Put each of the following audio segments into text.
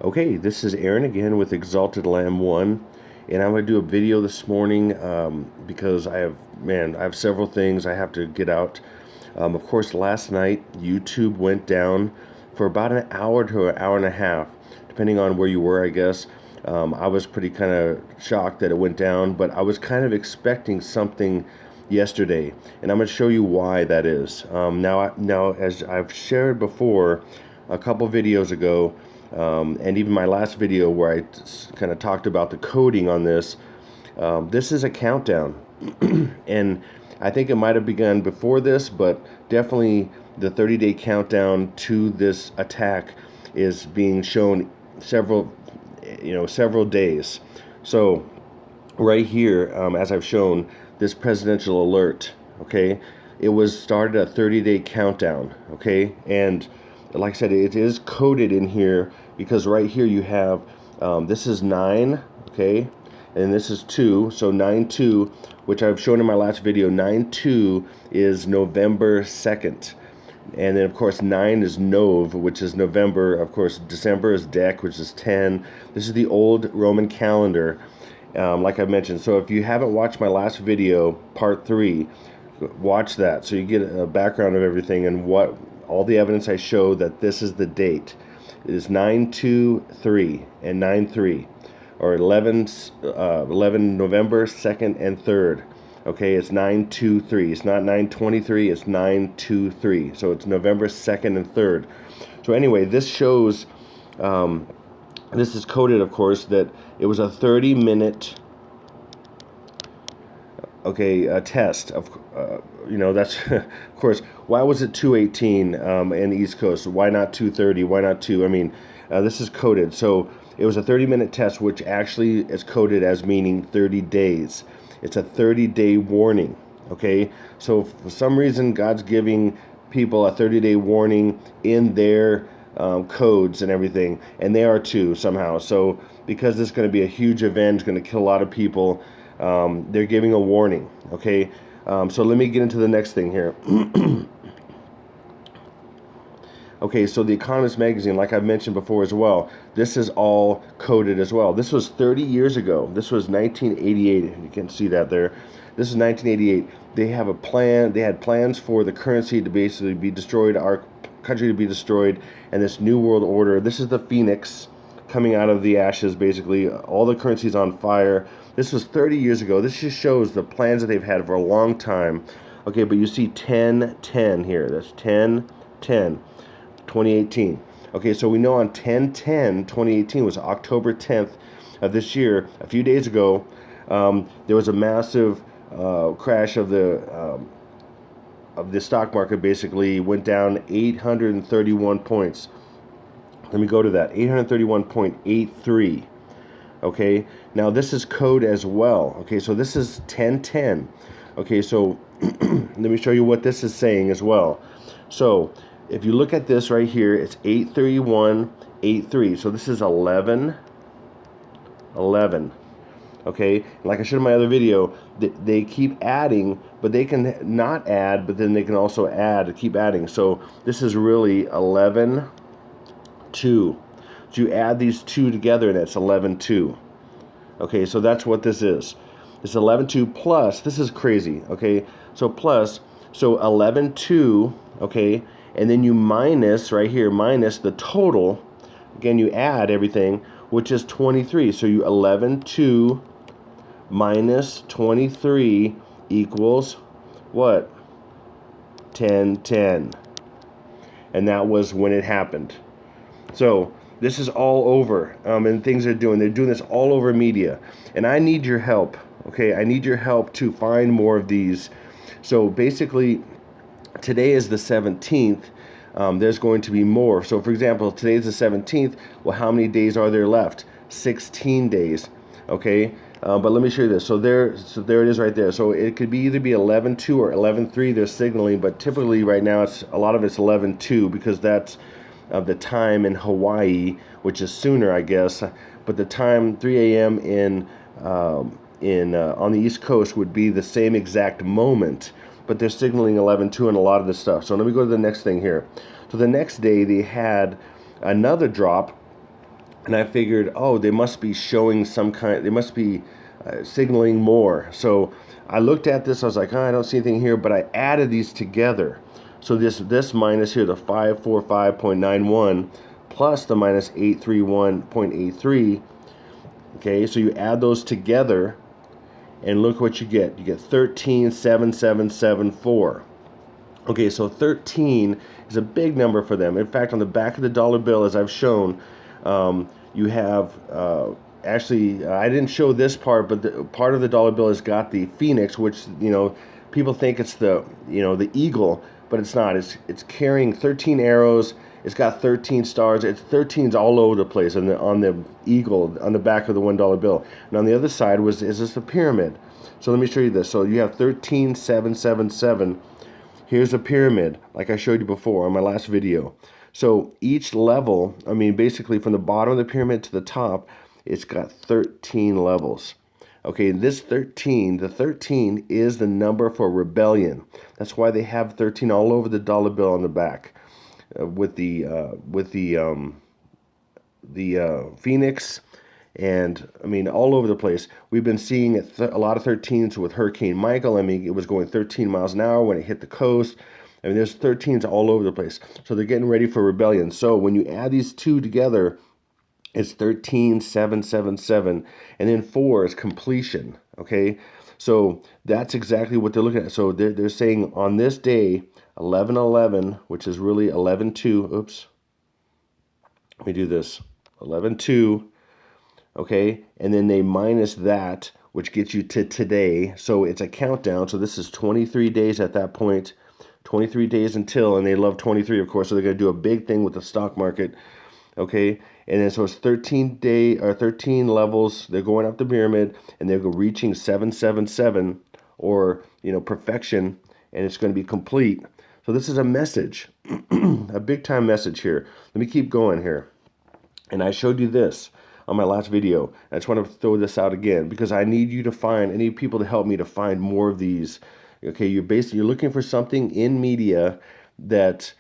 Okay, this is Aaron again with Exalted Lamb 1, and I'm going to do a video this morning because I have several things I have to get out. Of course, last night YouTube went down for about an hour to an hour and a half, depending on where you were, I guess. I was pretty kind of shocked that it went down, but I was kind of expecting something yesterday, and I'm going to show you why that is. Now, as I've shared before, a couple videos ago, and even my last video where I kind of talked about the coding on this, this is a countdown, and I think it might have begun before this, but definitely the 30-day countdown to this attack is being shown several days. So right here, as I've shown, this presidential alert, okay, it was started a 30-day countdown, okay, and like I said, it is coded in here because right here you have, this is 9, okay, and this is 2, so 9/2, which I've shown in my last video. 9/2 is November 2nd. And then, of course, 9 is Nov, which is November. Of course, December is Dec, which is 10. This is the old Roman calendar, like I mentioned. So if you haven't watched my last video, part 3, watch that so you get a background of everything and what all the evidence I show that this is the date. It is 9/2/3 and 9/3, or 11 November 2nd and 3rd. Okay, it's 9/2/3. It's not 9/23. It's 9/2/3. So it's November 2nd and 3rd. So anyway, this shows. This is coded, of course, that it was a 30-minute. Okay, a test of. That's of course. Why was it 2:18 in the East Coast? Why not 2:30? Why not 2? I mean, this is coded. So it was a 30-minute test, which actually is coded as meaning 30 days. It's a 30-day warning, okay? So for some reason, God's giving people a 30-day warning in their codes and everything, and they are too somehow. So because this is going to be a huge event, it's going to kill a lot of people, they're giving a warning, okay? So let me get into the next thing here. Okay, so the Economist magazine, like I've mentioned before as well, this is all coded as well. This was 30 years ago. This was 1988. You can see that there. This is 1988. They have a plan. They had plans for the currency to basically be destroyed, our country to be destroyed, and this new world order. This is the phoenix coming out of the ashes, basically. All the currency's on fire. This was 30 years ago. This just shows the plans that they've had for a long time. Okay, but you see 10-10 here. That's 10-10. 2018. Okay, so we know on 10/10/2018 was October 10th of this year. A few days ago, there was a massive crash of the stock market. Basically, went down 831 points. Let me go to that. 831.83. Okay, now this is code as well. Okay, so this is 10/10. Okay, so let me show you what this is saying as well. So if you look at this right here, it's 831.83. So this is 11. Okay, like I showed in my other video, they keep adding, but they can not add, but then they can also add, keep adding. So this is really 11/2. So you add these two together, and it's 11/2. Okay, so that's what this is. It's 11/2 plus. This is crazy. Okay, so plus, so 11/2. Okay. And then you minus, right here, minus the total. Again, you add everything, which is 23. So you 11/2 minus 23 equals what? 10/10. And that was when it happened. So this is all over, and things they're doing this all over media. And I need your help, okay? I need your help to find more of these. So basically, today is the 17th. There's going to be more. So for example, today is the 17th. Well, how many days are there left? 16 days. Okay. But let me show you this. So there it is right there. So it could either be 11/2 or 11/3. They're signaling, but typically right now a lot of it's 11/2 because that's the time in Hawaii, which is sooner, I guess. But the time 3 a.m. on the East Coast would be the same exact moment. But they're signaling 11/2 and a lot of this stuff. So let me go to the next thing here. So the next day they had another drop And I figured, oh, they must be showing some kind, they must be signaling more. So I looked at this, I was like, oh, I don't see anything here, but I added these together. So this minus here, the 545.91 plus the minus 831.83. Okay, so you add those together and look what you get. You get 137774. Okay, so 13 is a big number for them. In fact, on the back of the dollar bill, as I've shown, you have actually, I didn't show this part, but the part of the dollar bill has got the phoenix, which, people think it's the, the eagle, but it's not. It's carrying 13 arrows. It's got 13 stars. It's 13s all over the place on the eagle on the back of the $1 bill. And on the other side is this a pyramid. So let me show you this. So you have 13777. Here's a pyramid, like I showed you before on my last video. So each level, basically from the bottom of the pyramid to the top, it's got 13 levels. Okay, this 13, the 13 is the number for rebellion. That's why they have 13 all over the dollar bill on the back, with the phoenix, and all over the place. We've been seeing a lot of 13s with Hurricane Michael. It was going 13 miles an hour when it hit the coast. There's 13s all over the place. So they're getting ready for rebellion. So when you add these two together, it's 13777, and then 4 is completion. Okay, so that's exactly what they're looking at. So they're saying on this day, 1111, which is really 112. Oops, let me do this. 112. Okay, and then they minus that, which gets you to today. So it's a countdown. So this is 23 days at that point, 23 days until, and they love 23, of course. So they're going to do a big thing with the stock market. Okay, and then so it's 13 levels. They're going up the pyramid, and they're reaching 777, or perfection, and it's going to be complete. So this is a message, a big time message here. Let me keep going here, and I showed you this on my last video. I just want to throw this out again because I need you to find, I need people to help me to find more of these. Okay, you're looking for something in media that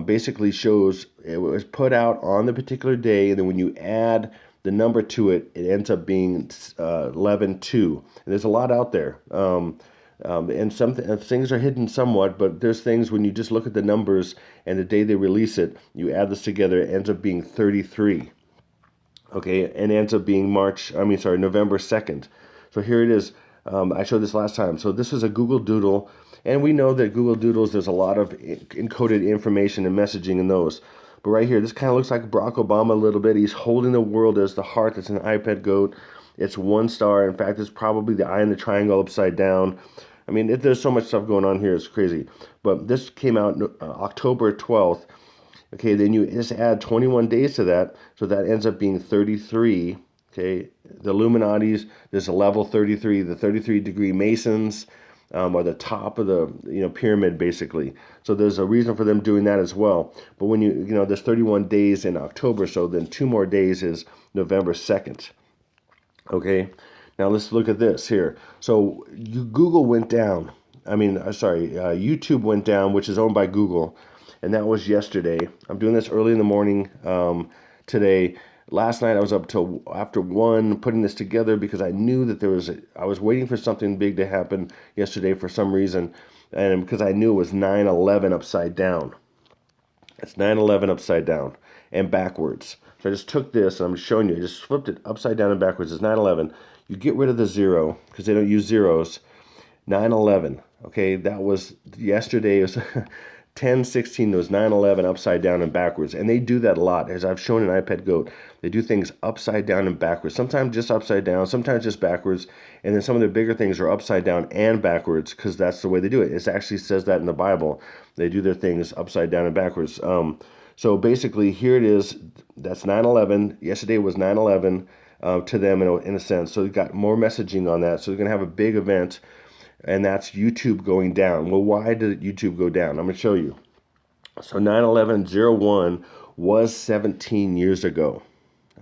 basically shows it was put out on the particular day, and then when you add the number to it, it ends up being 11-2. And there's a lot out there, and some things are hidden somewhat, but there's things when you just look at the numbers and the day they release it, you add this together, it ends up being 33. Okay, and ends up being November 2nd. So here it is. I showed this last time. So this is a Google Doodle, and we know that Google Doodles, there's a lot of encoded information and messaging in those. But right here, this kind of looks like Barack Obama a little bit. He's holding the world as the heart that's an iPad goat. It's 1 star. In fact, it's probably the eye in the triangle upside down. There's so much stuff going on here. It's crazy. But this came out October 12th. Okay, then you just add 21 days to that, so that ends up being 33. Okay, the Illuminati's, there's a level 33, the 33-degree Masons are the top of the pyramid basically. So there's a reason for them doing that as well. But when there's 31 days in October, so then 2 more days is November 2nd. Okay, now let's look at this here. So Google went down. YouTube went down, which is owned by Google. And that was yesterday. I'm doing this early in the morning today. Last night I was up till after 1 putting this together because I knew that I was waiting for something big to happen yesterday for some reason, and because I knew it was 9/11 upside down. It's 9/11 upside down and backwards. So I just took this, and I'm showing you. I just flipped it upside down and backwards. It's 9/11. You get rid of the 0 because they don't use zeros. 9/11. Okay, that was yesterday. It was 10/16 was 9/11 upside down and backwards, and they do that a lot. As I've shown in iPad Goat, they do things upside down and backwards. Sometimes just upside down, sometimes just backwards, and then some of their bigger things are upside down and backwards because that's the way they do it. It actually says that in the Bible. They do their things upside down and backwards. So basically, here it is. That's 9/11. Yesterday was 9/11 to them in a sense. So they got more messaging on that. So they're gonna have a big event. And that's YouTube going down. Well, why did YouTube go down? I'm going to show you. So 9/11/01 was 17 years ago.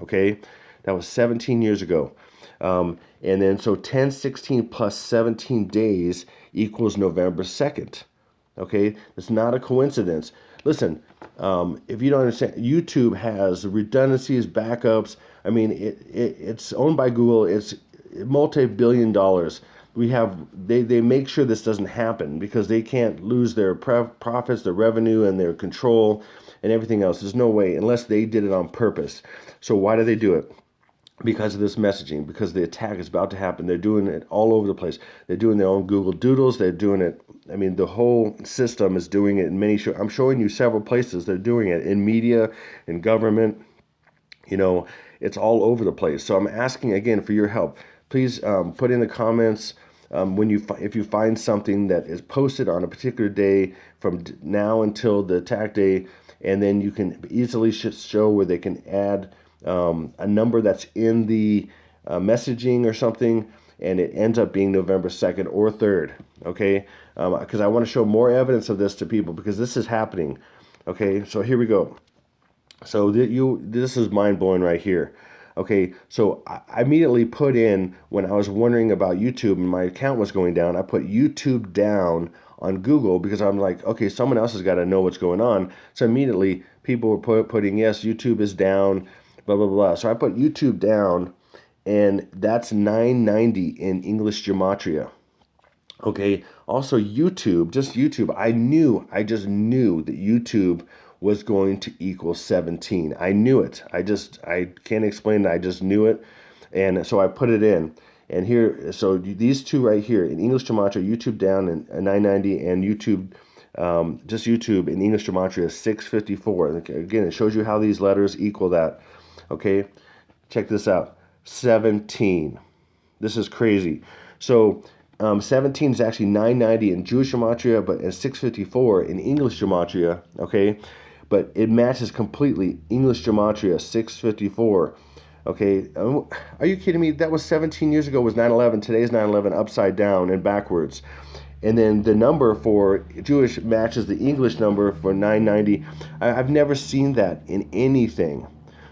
Okay, that was 17 years ago. And then so 10/16 plus 17 days equals November 2nd. Okay, it's not a coincidence. Listen, if you don't understand, YouTube has redundancies, backups. I mean, it's owned by Google. It's multi-billion dollars. They make sure this doesn't happen because they can't lose their profits, their revenue, and their control and everything else. There's no way unless they did it on purpose. So why do they do it? Because of this messaging, because the attack is about to happen. They're doing it all over the place. They're doing their own Google Doodles. They're doing it. I mean, the whole system is doing it in many. I'm showing you several places they're doing it in media, in government. It's all over the place. So I'm asking again for your help. Please put in the comments if you find something that is posted on a particular day from now until the attack day, and then you can easily show where they can add a number that's in the messaging or something, and it ends up being November 2nd or 3rd, okay? Because I want to show more evidence of this to people because this is happening, okay? So here we go. So this is mind-blowing right here. Okay, so I immediately put in, when I was wondering about YouTube and my account was going down, I put YouTube down on Google because I'm like, okay, someone else has got to know what's going on. So immediately people were putting, yes, YouTube is down, blah, blah, blah. So I put YouTube down, and that's 990 in English Gematria. Okay, also YouTube, just YouTube, I just knew that YouTube was going to equal 17. I knew it. I can't explain it. I just knew it. And so I put it in. And here, so these two right here, in English Gematria, YouTube down in 990, and YouTube, just YouTube in English Gematria is 654. Again, it shows you how these letters equal that. Okay, check this out. 17. This is crazy. So 17 is actually 990 in Jewish Gematria, but it's 654 in English Gematria, okay? But it matches completely English Gematria, 654, okay? Are you kidding me? That was 17 years ago was 9/11. Today's 9/11 upside down and backwards. And then the number for Jewish matches the English number for 990. I've never seen that in anything.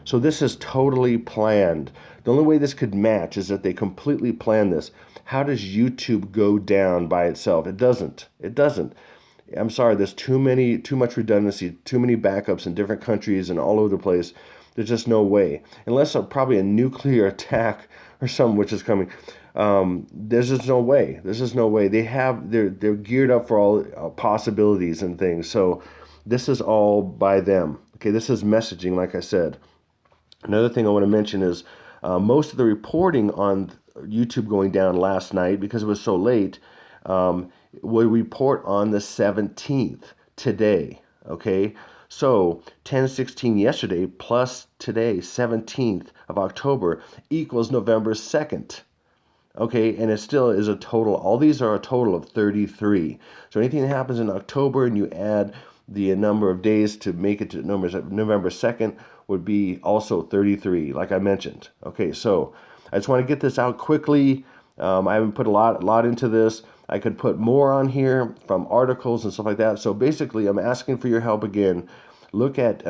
So this is totally planned. The only way this could match is that they completely planned this. How does YouTube go down by itself? It doesn't. It doesn't. I'm sorry, there's too much redundancy, too many backups in different countries and all over the place. There's just no way. Unless probably a nuclear attack or something which is coming. There's just no way. There's just no way. They're geared up for all possibilities and things. So this is all by them. Okay, this is messaging, like I said. Another thing I want to mention is most of the reporting on YouTube going down last night, because it was so late, will report on the 17th today. Okay, so 10/16 yesterday plus today, 17th of October, equals November 2nd. Okay, and it still is a total, all these are a total of 33. So anything that happens in October and you add the number of days to make it to November 2nd would be also 33, like I mentioned. Okay, so I just want to get this out quickly. I haven't put a lot into this. I could put more on here from articles and stuff like that. So basically, I'm asking for your help again. Look at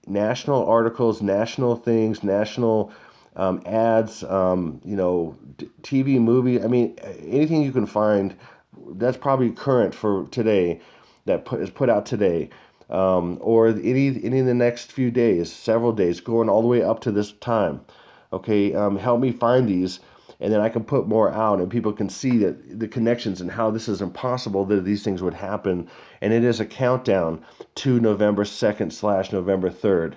national articles, national things, national ads, TV, movie. I mean, anything you can find that's probably current for today, that is put out today, or any in the next few days, several days, going all the way up to this time. Okay, help me find these, and then I can put more out, and people can see that the connections and how this is impossible that these things would happen. And it is a countdown to November 2nd / November 3rd.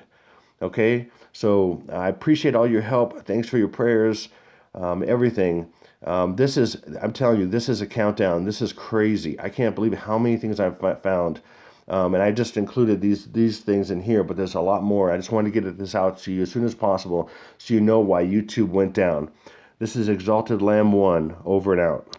Okay, so I appreciate all your help. Thanks for your prayers, everything. I'm telling you, this is a countdown. This is crazy. I can't believe how many things I've found. And I just included these things in here, but there's a lot more. I just wanted to get this out to you as soon as possible so you know why YouTube went down. This is Exalted Lamb 1, over and out.